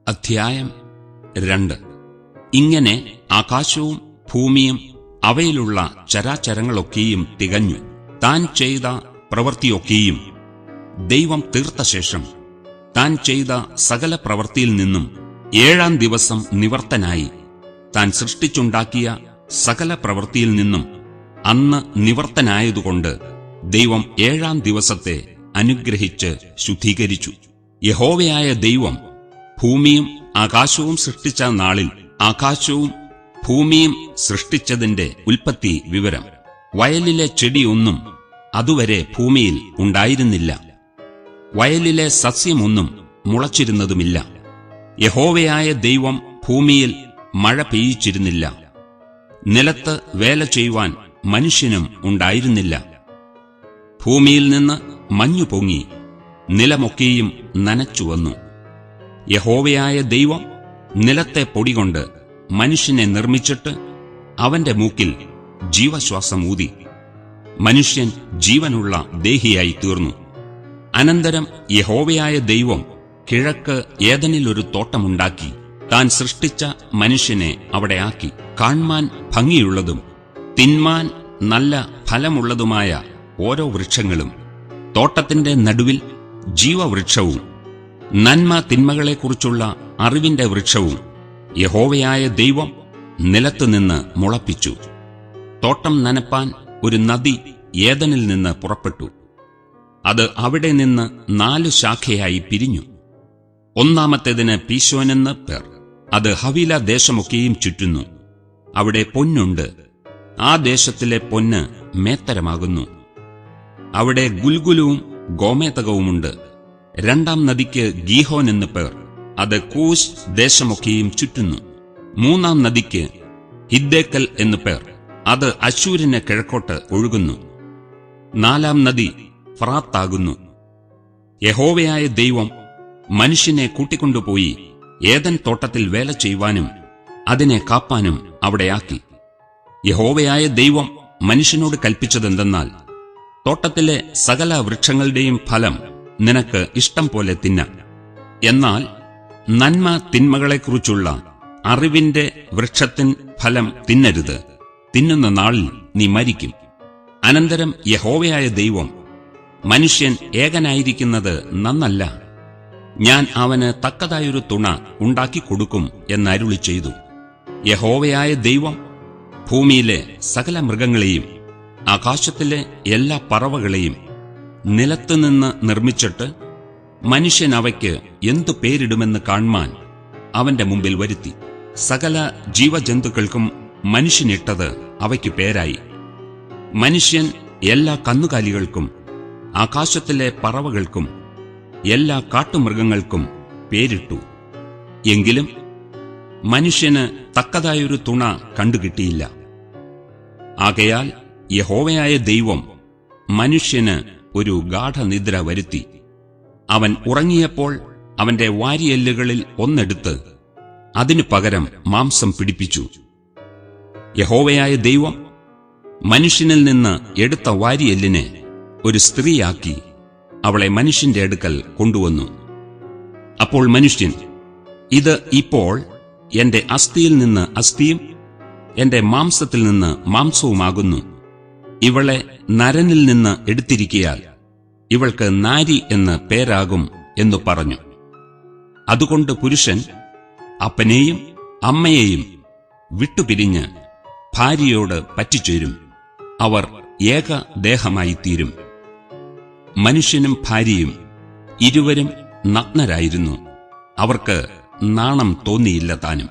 അധ്യായം 2. ഇങ്ങനെ ആകാശവും ഭൂമിയും അവയിലുള്ള ചരാചരങ്ങളൊക്കെയും തികഞ്ഞു. താൻ ചെയ്ത പ്രവൃത്തിയൊക്കെയും ദൈവം തീർത്ത ശേഷം താൻ ചെയ്ത സകല പ്രവൃത്തിയിൽ നിന്നും 7-ാം ദിവസം നിവർത്തനായി. താൻ സൃഷ്ടിച്ചുണ്ടാക്കിയ സകല പ്രവൃത്തിയിൽ നിന്നും അന്ന് നിവർത്തനായതുകൊണ്ട് ദൈവം 7-ാം ദിവസത്തെ അനുഗ്രഹിച്ച് ശുദ്ധീകരിച്ചു. യഹോവയായ ദൈവം ഭൂമിയും ആകാശവും സൃഷ്ടിച്ച നാളിൽ ആകാശവും ഭൂമിയും സൃഷ്ടിച്ചതിന്റെ ഉൽപ്പത്തി വിവരം. വയലിലെ ചെടിയൊന്നും അതുവരെ ഭൂമിയിൽ ഉണ്ടായിരുന്നില്ല, വയലിലെ സസ്യമൊന്നും മുളച്ചിരുന്നതുമില്ല. യഹോവയായ ദൈവം ഭൂമിയിൽ മഴ പെയ്യിച്ചിരുന്നില്ല, നിലത്ത് വേല ചെയ്യുവാൻ മനുഷ്യനും ഉണ്ടായിരുന്നില്ല. ഭൂമിയിൽ നിന്ന് മഞ്ഞു പൊങ്ങി നിലമൊക്കെയും നനച്ചുവന്നു. യഹോവയായ ദൈവം നിലത്തെ പൊടികൊണ്ട് മനുഷ്യനെ നിർമ്മിച്ചിട്ട് അവന്റെ മൂക്കിൽ ജീവശ്വാസം ഊതി. മനുഷ്യൻ ജീവനുള്ള ദേഹിയായി തീർന്നു. അനന്തരം യഹോവയായ ദൈവം കിഴക്ക് ഏദനിലൊരു തോട്ടമുണ്ടാക്കി താൻ സൃഷ്ടിച്ച മനുഷ്യനെ അവിടെ ആക്കി. കാൺമാൻ ഭംഗിയുള്ളതും തിന്മാൻ നല്ല ഫലമുള്ളതുമായ ഓരോ വൃക്ഷങ്ങളും, തോട്ടത്തിന്റെ നടുവിൽ ജീവവൃക്ഷവും നന്മ തിന്മകളെക്കുറിച്ചുള്ള അറിവിന്റെ വൃക്ഷവും യഹോവയായ ദൈവം നിലത്തുനിന്ന് മുളപ്പിച്ചു. തോട്ടം നനപ്പാൻ ഒരു നദി ഏദനിൽ നിന്ന് പുറപ്പെട്ടു. അത് അവിടെ നിന്ന് 4 ശാഖയായി പിരിഞ്ഞു. ഒന്നാമത്തേതിന് പീശോനെന്ന് പേർ. അത് ഹവീല ദേശമൊക്കെയും ചുറ്റുന്നു. അവിടെ പൊന്നുണ്ട്. ആ ദേശത്തിലെ പൊന്ന് മേത്തരമാകുന്നു. അവിടെ ഗുൽഗുലുവും ഗോമേതകവുമുണ്ട്. 2-ാം നദിക്ക് ഗീഹോൻ എന്ന് പേർ. അത് കൂശ് ദേശമൊക്കെയും ചുറ്റുന്നു. 3-ാം നദിക്ക് ഹിദ്ദേക്കൽ എന്ന് പേർ. അത് അശ്ശൂരിന് കിഴക്കോട്ട് ഒഴുകുന്നു. 4-ാം നദി ഫ്രാത്താകുന്നു. യഹോവയായ ദൈവം മനുഷ്യനെ കൂട്ടിക്കൊണ്ടുപോയി ഏദൻ തോട്ടത്തിൽ വേല ചെയ്യുവാനും അതിനെ കാപ്പാനും അവിടെയാക്കി. യഹോവയായ ദൈവം മനുഷ്യനോട് കൽപ്പിച്ചതെന്തെന്നാൽ, തോട്ടത്തിലെ സകല വൃക്ഷങ്ങളുടെയും ഫലം നിനക്ക് ഇഷ്ടം പോലെ തിന്നാം, എന്നാൽ നന്മ തിന്മകളെക്കുറിച്ചുള്ള അറിവിന്റെ വൃക്ഷത്തിൻ ഫലം തിന്നരുത്. തിന്നുന്ന നാളിൽ നീ മരിക്കും. അനന്തരം യഹോവയായ ദൈവം, മനുഷ്യൻ ഏകനായിരിക്കുന്നത് നന്നല്ല, ഞാൻ അവന് തക്കതായൊരു തുണ ഉണ്ടാക്കിക്കൊടുക്കും എന്നരുളി ചെയ്തു. യഹോവയായ ദൈവം ഭൂമിയിലെ സകല മൃഗങ്ങളെയും ആകാശത്തിലെ എല്ലാ പറവകളെയും നിലത്തുനിന്ന് നിർമ്മിച്ചിട്ട് മനുഷ്യൻ അവയ്ക്ക് എന്തു പേരിടുമെന്ന് കാൺമാൻ അവന്റെ മുമ്പിൽ വരുത്തി. സകല ജീവജന്തുക്കൾക്കും മനുഷ്യനിട്ടത് അവയ്ക്ക് പേരായി. മനുഷ്യൻ എല്ലാ കന്നുകാലികൾക്കും ആകാശത്തിലെ പറവകൾക്കും എല്ലാ കാട്ടുമൃഗങ്ങൾക്കും പേരിട്ടു. എങ്കിലും മനുഷ്യന് തക്കതായൊരു തുണ കണ്ടുകിട്ടിയില്ല. ആകയാൽ യഹോവയായ ദൈവം മനുഷ്യന് ഒരു ഗാഠനിദ്ര വരുത്തി. അവൻ ഉറങ്ങിയപ്പോൾ അവന്റെ വാരിയെല്ലുകളിൽ ഒന്നെടുത്ത് അതിനു പകരം മാംസം പിടിപ്പിച്ചു. യഹോവയായ ദൈവം മനുഷ്യനിൽ നിന്ന് എടുത്ത വാരിയെല്ലിനെ ഒരു സ്ത്രീയാക്കി അവളെ മനുഷ്യന്റെ അടുക്കൽ കൊണ്ടുവന്നു. അപ്പോൾ മനുഷ്യൻ, ഇത് ഇപ്പോൾ എന്റെ അസ്ഥിയിൽ നിന്ന് അസ്ഥിയും എന്റെ മാംസത്തിൽ നിന്ന് മാംസവുമാകുന്നു. ഇവളെ നരനിൽ നിന്ന് എടുത്തിരിക്കയാൽ ഇവൾക്ക് നാരി എന്ന് പേരാകും എന്നു പറഞ്ഞു. അതുകൊണ്ട് പുരുഷൻ അപ്പനെയും അമ്മയെയും വിട്ടുപിരിഞ്ഞ് ഭാര്യയോട് പറ്റിച്ചേരും, അവർ ഏകദേഹമായിത്തീരും. മനുഷ്യനും ഭാര്യയും ഇരുവരും നഗ്നരായിരുന്നു, അവർക്ക് നാണം തോന്നിയില്ല താനും.